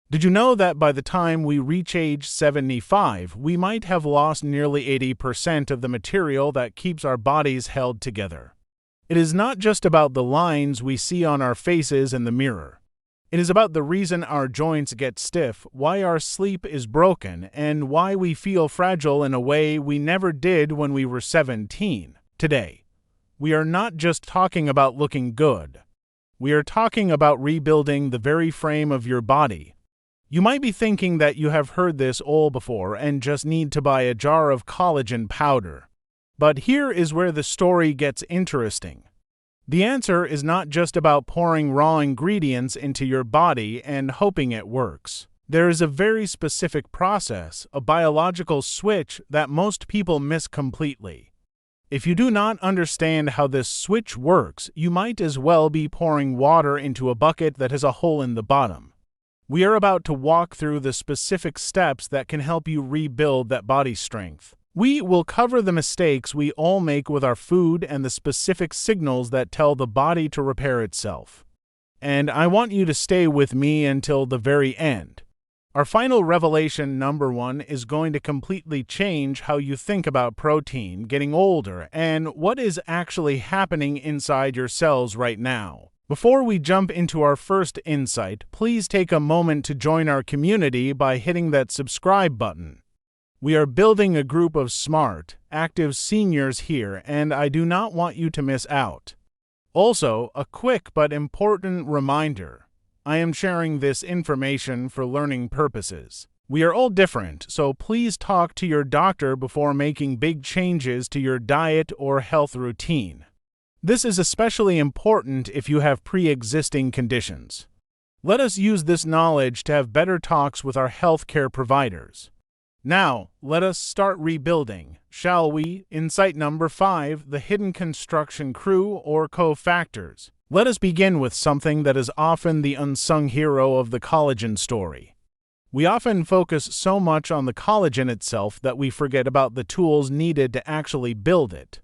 Did you know that by the time we reach age 75, we might have lost nearly 80% of the material that keeps our bodies held together? It is not just about the lines we see on our faces in the mirror. It is about the reason our joints get stiff, why our sleep is broken, and why we feel fragile in a way we never did when we were 17. Today, we are not just talking about looking good. We are talking about rebuilding the very frame of your body. You might be thinking that you have heard this all before and just need to buy a jar of collagen powder. But here is where the story gets interesting. The answer is not just about pouring raw ingredients into your body and hoping it works. There is a very specific process, a biological switch that most people miss completely. If you do not understand how this switch works, you might as well be pouring water into a bucket that has a hole in the bottom. We are about to walk through the specific steps that can help you rebuild that body strength. We will cover the mistakes we all make with our food and the specific signals that tell the body to repair itself. And I want you to stay with me until the very end. Our final revelation, number 1, is going to completely change how you think about protein, getting older, and what is actually happening inside your cells right now. Before we jump into our first insight, please take a moment to join our community by hitting that subscribe button. We are building a group of smart, active seniors here, and I do not want you to miss out. Also, a quick but important reminder. I am sharing this information for learning purposes. We are all different, so please talk to your doctor before making big changes to your diet or health routine. This is especially important if you have pre-existing conditions. Let us use this knowledge to have better talks with our healthcare providers. Now, let us start rebuilding, shall we? Insight number 5, the hidden construction crew or cofactors. Let us begin with something that is often the unsung hero of the collagen story. We often focus so much on the collagen itself that we forget about the tools needed to actually build it.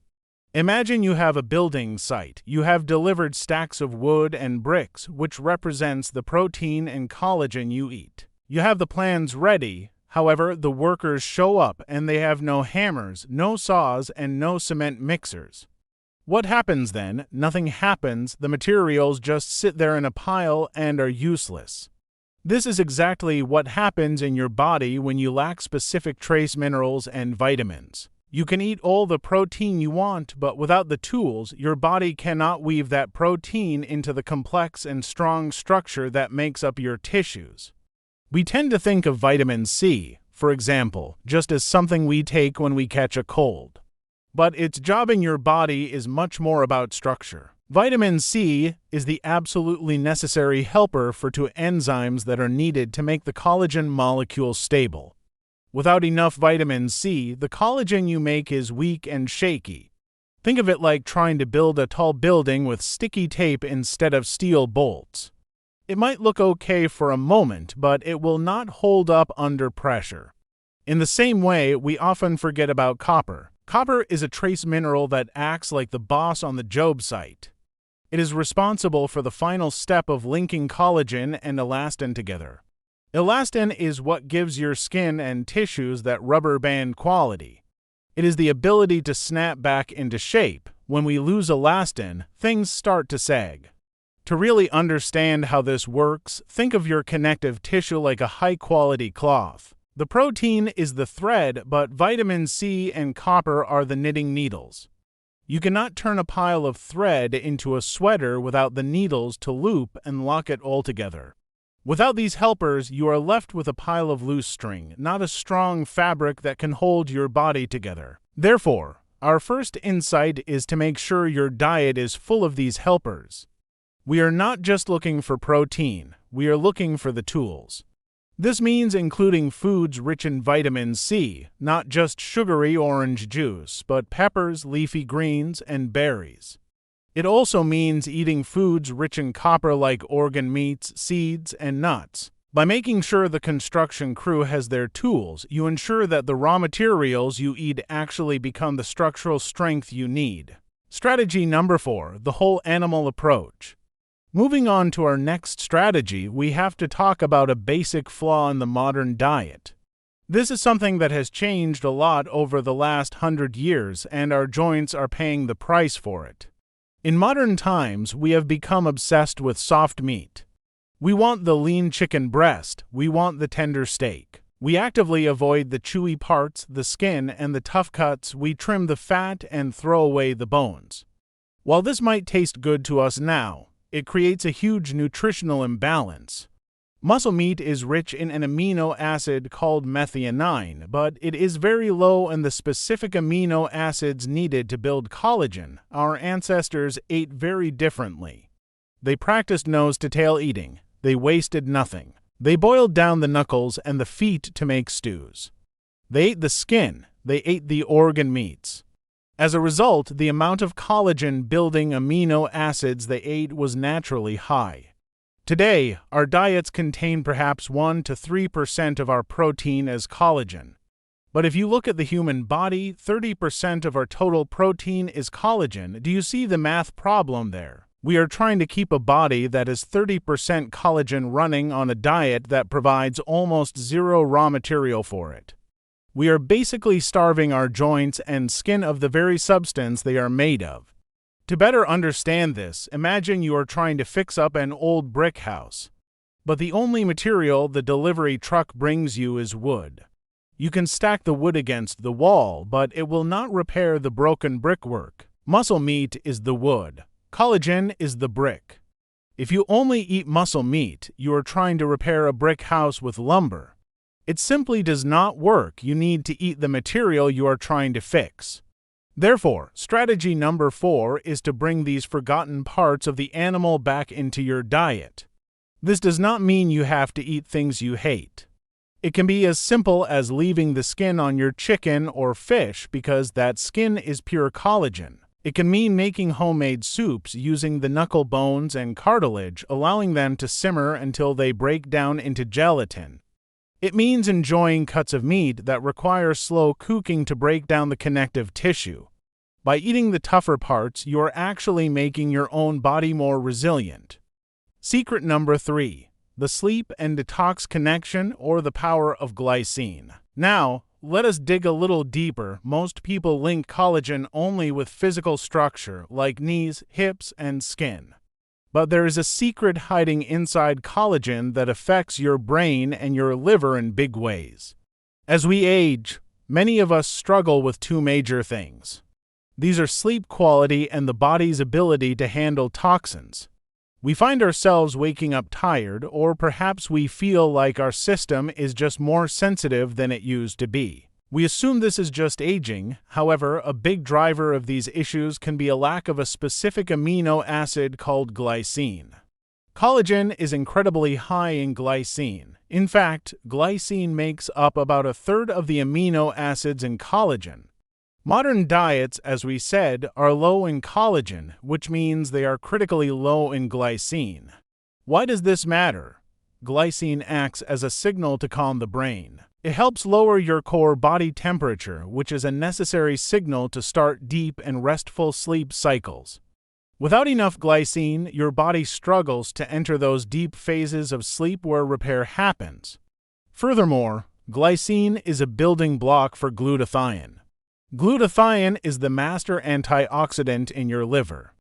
Imagine you have a building site. You have delivered stacks of wood and bricks, which represents the protein and collagen you eat. You have the plans ready. However, the workers show up and they have no hammers, no saws, and no cement mixers. What happens then? Nothing happens. The materials just sit there in a pile and are useless. This is exactly what happens in your body when you lack specific trace minerals and vitamins. You can eat all the protein you want, but without the tools, your body cannot weave that protein into the complex and strong structure that makes up your tissues. We tend to think of vitamin C, for example, just as something we take when we catch a cold. But its job in your body is much more about structure. Vitamin C is the absolutely necessary helper for two enzymes that are needed to make the collagen molecule stable. Without enough vitamin C, the collagen you make is weak and shaky. Think of it like trying to build a tall building with sticky tape instead of steel bolts. It might look okay for a moment, but it will not hold up under pressure. In the same way, we often forget about copper. Copper is a trace mineral that acts like the boss on the job site. It is responsible for the final step of linking collagen and elastin together. Elastin is what gives your skin and tissues that rubber band quality. It is the ability to snap back into shape. When we lose elastin, things start to sag. To really understand how this works, think of your connective tissue like a high-quality cloth. The protein is the thread, but vitamin C and copper are the knitting needles. You cannot turn a pile of thread into a sweater without the needles to loop and lock it all together. Without these helpers, you are left with a pile of loose string, not a strong fabric that can hold your body together. Therefore, our first insight is to make sure your diet is full of these helpers. We are not just looking for protein, we are looking for the tools. This means including foods rich in vitamin C, not just sugary orange juice, but peppers, leafy greens, and berries. It also means eating foods rich in copper like organ meats, seeds, and nuts. By making sure the construction crew has their tools, you ensure that the raw materials you eat actually become the structural strength you need. Strategy number 4, the whole animal approach. Moving on to our next strategy, we have to talk about a basic flaw in the modern diet. This is something that has changed a lot over the last 100 years, and our joints are paying the price for it. In modern times, we have become obsessed with soft meat. We want the lean chicken breast, we want the tender steak. We actively avoid the chewy parts, the skin, and the tough cuts. We trim the fat and throw away the bones. While this might taste good to us now, it creates a huge nutritional imbalance. Muscle meat is rich in an amino acid called methionine, but it is very low in the specific amino acids needed to build collagen. Our ancestors ate very differently. They practiced nose-to-tail eating. They wasted nothing. They boiled down the knuckles and the feet to make stews. They ate the skin. They ate the organ meats. As a result, the amount of collagen-building amino acids they ate was naturally high. Today, our diets contain perhaps 1 to 3% of our protein as collagen. But if you look at the human body, 30% of our total protein is collagen. Do you see the math problem there? We are trying to keep a body that is 30% collagen running on a diet that provides almost zero raw material for it. We are basically starving our joints and skin of the very substance they are made of. To better understand this, imagine you are trying to fix up an old brick house. But the only material the delivery truck brings you is wood. You can stack the wood against the wall, but it will not repair the broken brickwork. Muscle meat is the wood. Collagen is the brick. If you only eat muscle meat, you are trying to repair a brick house with lumber. It simply does not work. You need to eat the material you are trying to fix. Therefore, strategy number 4 is to bring these forgotten parts of the animal back into your diet. This does not mean you have to eat things you hate. It can be as simple as leaving the skin on your chicken or fish because that skin is pure collagen. It can mean making homemade soups using the knuckle bones and cartilage, allowing them to simmer until they break down into gelatin. It means enjoying cuts of meat that require slow cooking to break down the connective tissue. By eating the tougher parts, you are actually making your own body more resilient. Secret number 3: the sleep and detox connection, or the power of glycine. Now, let us dig a little deeper. Most people link collagen only with physical structure, like knees, hips, and skin. But there is a secret hiding inside collagen that affects your brain and your liver in big ways. As we age, many of us struggle with 2 major things. These are sleep quality and the body's ability to handle toxins. We find ourselves waking up tired, or perhaps we feel like our system is just more sensitive than it used to be. We assume this is just aging. However, a big driver of these issues can be a lack of a specific amino acid called glycine. Collagen is incredibly high in glycine. In fact, glycine makes up about 1/3 of the amino acids in collagen. Modern diets, as we said, are low in collagen, which means they are critically low in glycine. Why does this matter? Glycine acts as a signal to calm the brain. It helps lower your core body temperature, which is a necessary signal to start deep and restful sleep cycles. Without enough glycine, your body struggles to enter those deep phases of sleep where repair happens. Furthermore, glycine is a building block for glutathione. Glutathione is the master antioxidant in your liver.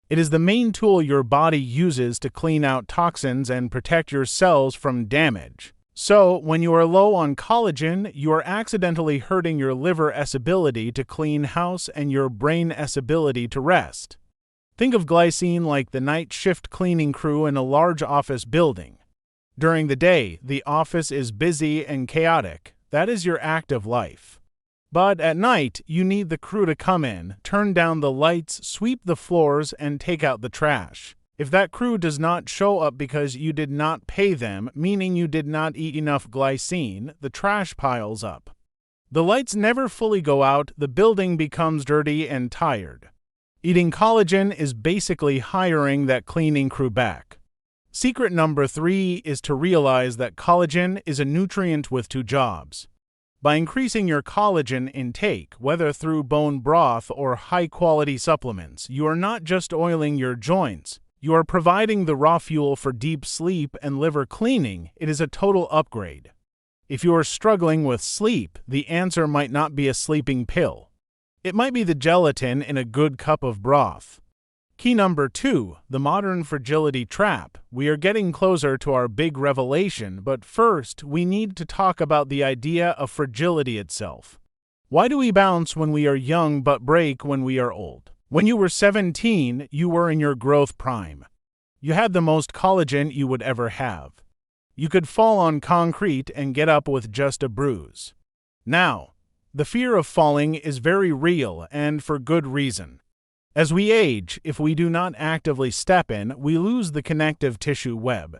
It is the main tool your body uses to clean out toxins and protect your cells from damage. So, when you are low on collagen, you are accidentally hurting your liver's ability to clean house and your brain's ability to rest. Think of glycine like the night shift cleaning crew in a large office building. During the day, the office is busy and chaotic. That is your active life. But at night, you need the crew to come in, turn down the lights, sweep the floors, and take out the trash. If that crew does not show up because you did not pay them, meaning you did not eat enough glycine, the trash piles up. The lights never fully go out, the building becomes dirty and tired. Eating collagen is basically hiring that cleaning crew back. Secret number 3 is to realize that collagen is a nutrient with 2 jobs. By increasing your collagen intake, whether through bone broth or high-quality supplements, you are not just oiling your joints, You are providing the raw fuel for deep sleep and liver cleaning. It is a total upgrade. If you are struggling with sleep, the answer might not be a sleeping pill. It might be the gelatin in a good cup of broth. Key number 2, the modern fragility trap. We are getting closer to our big revelation, but first, we need to talk about the idea of fragility itself. Why do we bounce when we are young but break when we are old? When you were 17, you were in your growth prime. You had the most collagen you would ever have. You could fall on concrete and get up with just a bruise. Now, the fear of falling is very real and for good reason. As we age, if we do not actively step in, we lose the connective tissue web.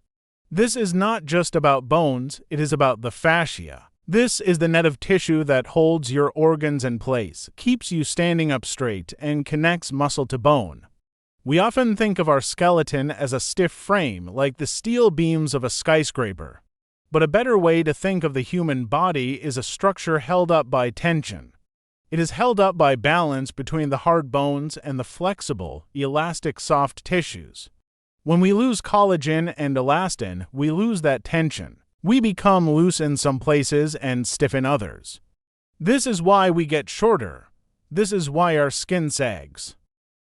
This is not just about bones, it is about the fascia. This is the net of tissue that holds your organs in place, keeps you standing up straight, and connects muscle to bone. We often think of our skeleton as a stiff frame, like the steel beams of a skyscraper. But a better way to think of the human body is a structure held up by tension. It is held up by balance between the hard bones and the flexible, elastic soft tissues. When we lose collagen and elastin, we lose that tension. We become loose in some places and stiff in others. This is why we get shorter. This is why our skin sags.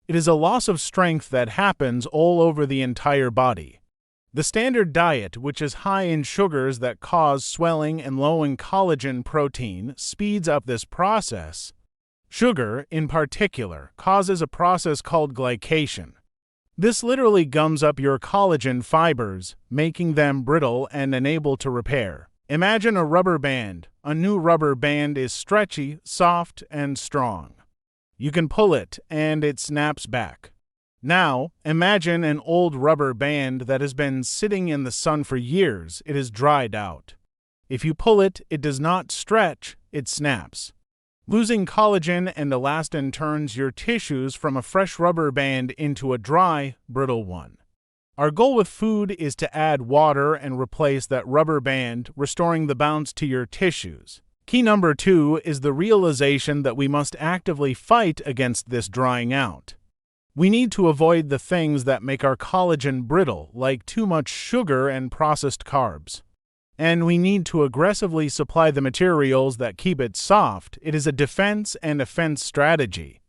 It is a loss of strength that happens all over the entire body. The standard diet, which is high in sugars that cause swelling and low in collagen protein, speeds up this process. Sugar, in particular, causes a process called glycation. This literally gums up your collagen fibers, making them brittle and unable to repair. Imagine a rubber band. A new rubber band is stretchy, soft, and strong. You can pull it, and it snaps back. Now, imagine an old rubber band that has been sitting in the sun for years. It is dried out. If you pull it, it does not stretch, it snaps. Losing collagen and elastin turns your tissues from a fresh rubber band into a dry, brittle one. Our goal with food is to add water and replace that rubber band, restoring the bounce to your tissues. Key number 2 is the realization that we must actively fight against this drying out. We need to avoid the things that make our collagen brittle, like too much sugar and processed carbs. And we need to aggressively supply the materials that keep it soft. It is a defense and offense strategy.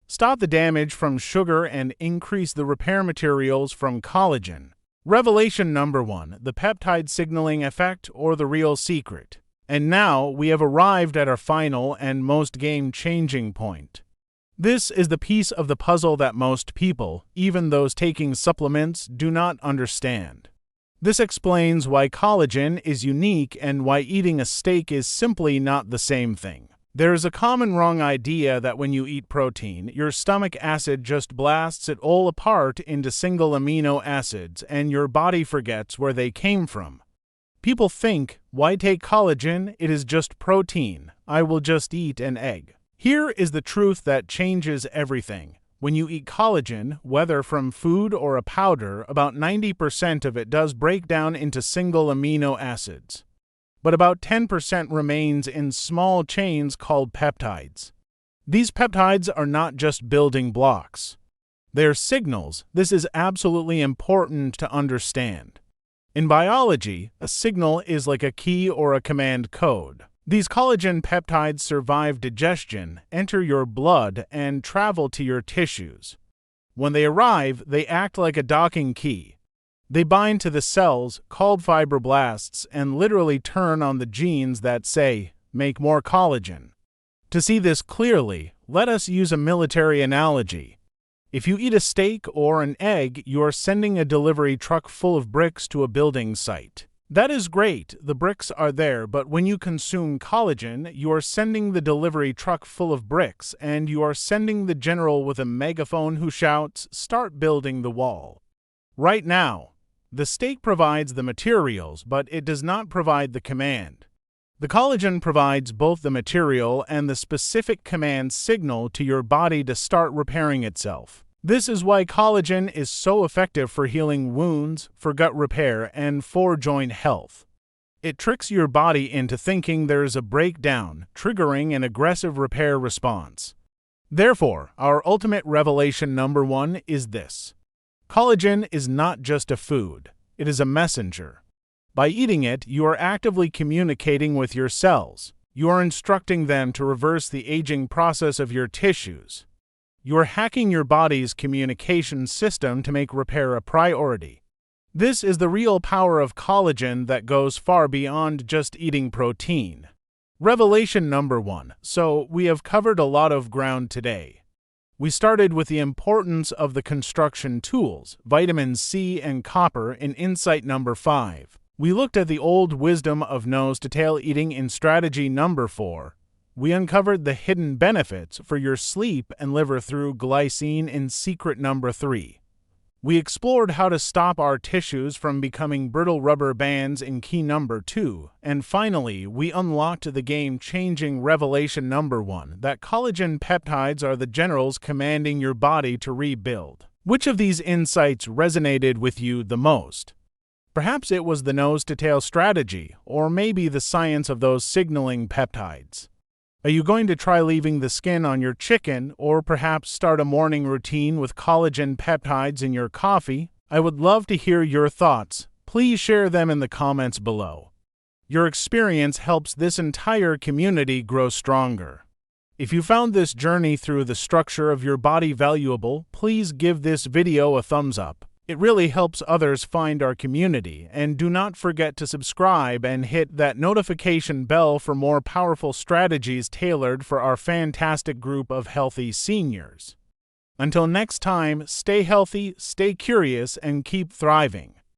Stop the damage from sugar and increase the repair materials from collagen. Revelation number 1, the peptide signaling effect or the real secret. And now we have arrived at our final and most game-changing point. This is the piece of the puzzle that most people, even those taking supplements, do not understand. This explains why collagen is unique and why eating a steak is simply not the same thing. There is a common wrong idea that when you eat protein, your stomach acid just blasts it all apart into single amino acids and your body forgets where they came from. People think, why take collagen? It is just protein. I will just eat an egg. Here is the truth that changes everything. When you eat collagen, whether from food or a powder, about 90% of it does break down into single amino acids. But about 10% remains in small chains called peptides. These peptides are not just building blocks. They're signals. This is absolutely important to understand. In biology, a signal is like a key or a command code. These collagen peptides survive digestion, enter your blood, and travel to your tissues. When they arrive, they act like a docking key. They bind to the cells, called fibroblasts, and literally turn on the genes that say, make more collagen. To see this clearly, let us use a military analogy. If you eat a steak or an egg, you are sending a delivery truck full of bricks to a building site. That is great, the bricks are there, but when you consume collagen, you are sending the delivery truck full of bricks, and you are sending the general with a megaphone who shouts, start building the wall. Right now, the steak provides the materials, but it does not provide the command. The collagen provides both the material and the specific command signal to your body to start repairing itself. This is why collagen is so effective for healing wounds, for gut repair, and for joint health. It tricks your body into thinking there is a breakdown, triggering an aggressive repair response. Therefore, our ultimate revelation number 1 is this. Collagen is not just a food, it is a messenger. By eating it, you are actively communicating with your cells. You are instructing them to reverse the aging process of your tissues. You are hacking your body's communication system to make repair a priority. This is the real power of collagen that goes far beyond just eating protein. Revelation number 1. So, we have covered a lot of ground today. We started with the importance of the construction tools, vitamin C and copper, in insight number 5. We looked at the old wisdom of nose-to-tail eating in strategy number 4. We uncovered the hidden benefits for your sleep and liver through glycine in secret number 3. We explored how to stop our tissues from becoming brittle rubber bands in key number 2. And finally, we unlocked the game-changing revelation number 1, that collagen peptides are the generals commanding your body to rebuild. Which of these insights resonated with you the most? Perhaps it was the nose-to-tail strategy, or maybe the science of those signaling peptides. Are you going to try leaving the skin on your chicken, or perhaps start a morning routine with collagen peptides in your coffee? I would love to hear your thoughts. Please share them in the comments below. Your experience helps this entire community grow stronger. If you found this journey through the structure of your body valuable, please give this video a thumbs up. It really helps others find our community, and do not forget to subscribe and hit that notification bell for more powerful strategies tailored for our fantastic group of healthy seniors. Until next time, stay healthy, stay curious, and keep thriving.